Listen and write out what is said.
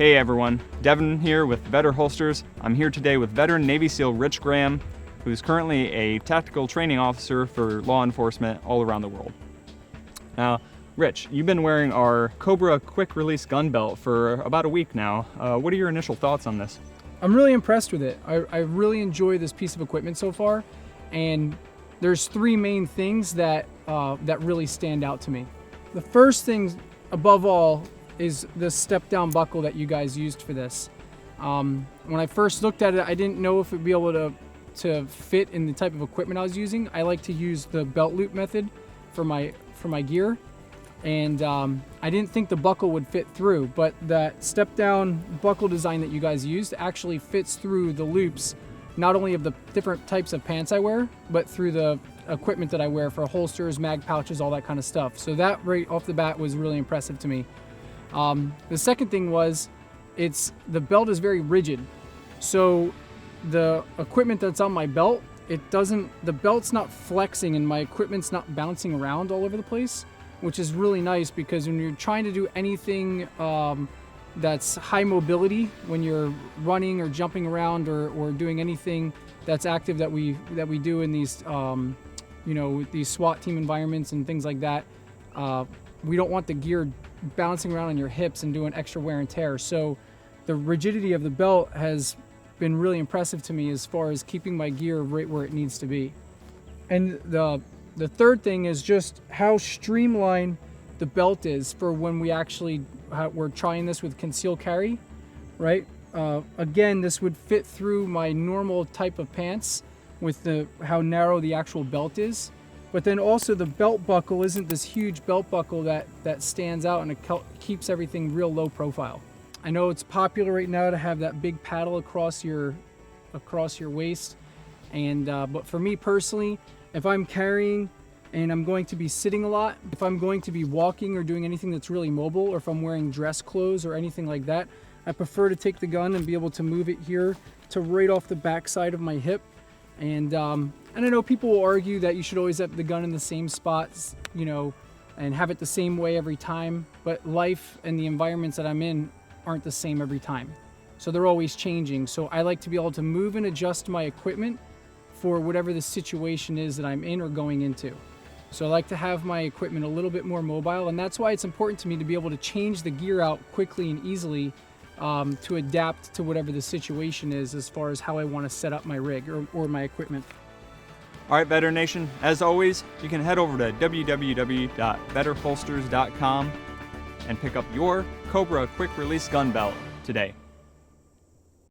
Hey everyone, Devin here with Vedder Holsters. I'm here today with veteran Navy SEAL Rich Graham, who's currently a tactical training officer for law enforcement all around the world. Now, Rich, you've been wearing our Cobra quick release gun belt for about a week now. What are your initial thoughts on this? I'm really impressed with it. I really enjoy this piece of equipment so far, and there's three main things that really stand out to me. The first thing, above all, is the step-down buckle that you guys used for this. When I first looked at it, I didn't know if it would be able to fit in the type of equipment I was using. I like to use the belt loop method for my gear, and I didn't think the buckle would fit through, but that step-down buckle design that you guys used actually fits through the loops, not only of the different types of pants I wear, but through the equipment that I wear for holsters, mag pouches, all that kind of stuff. So that right off the bat was really impressive to me. The second thing was, the belt is very rigid. So the equipment that's on my belt, the belt's not flexing and my equipment's not bouncing around all over the place, which is really nice because when you're trying to do anything that's high mobility, when you're running or jumping around or doing anything that's active that we do in these, these SWAT team environments and things like that, we don't want the gear bouncing around on your hips and doing extra wear and tear. So the rigidity of the belt has been really impressive to me as far as keeping my gear right where it needs to be. And the third thing is just how streamlined the belt is for when we're trying this with concealed carry, right? Again, this would fit through my normal type of pants with how narrow the actual belt is. But then also the belt buckle isn't this huge belt buckle that stands out, and it keeps everything real low profile. I know it's popular right now to have that big paddle across your waist, and but for me personally, if I'm carrying and I'm going to be sitting a lot, if I'm going to be walking or doing anything that's really mobile, or if I'm wearing dress clothes or anything like that, I prefer to take the gun and be able to move it here to right off the back side of my hip. And I know people will argue that you should always have the gun in the same spots, and have it the same way every time, but life and the environments that I'm in aren't the same every time. So they're always changing. So I like to be able to move and adjust my equipment for whatever the situation is that I'm in or going into. So I like to have my equipment a little bit more mobile, and that's why it's important to me to be able to change the gear out quickly and easily to adapt to whatever the situation is as far as how I want to set up my rig or my equipment. All right, Vedder Nation, as always, you can head over to www.vedderholsters.com and pick up your Cobra quick release gun belt today.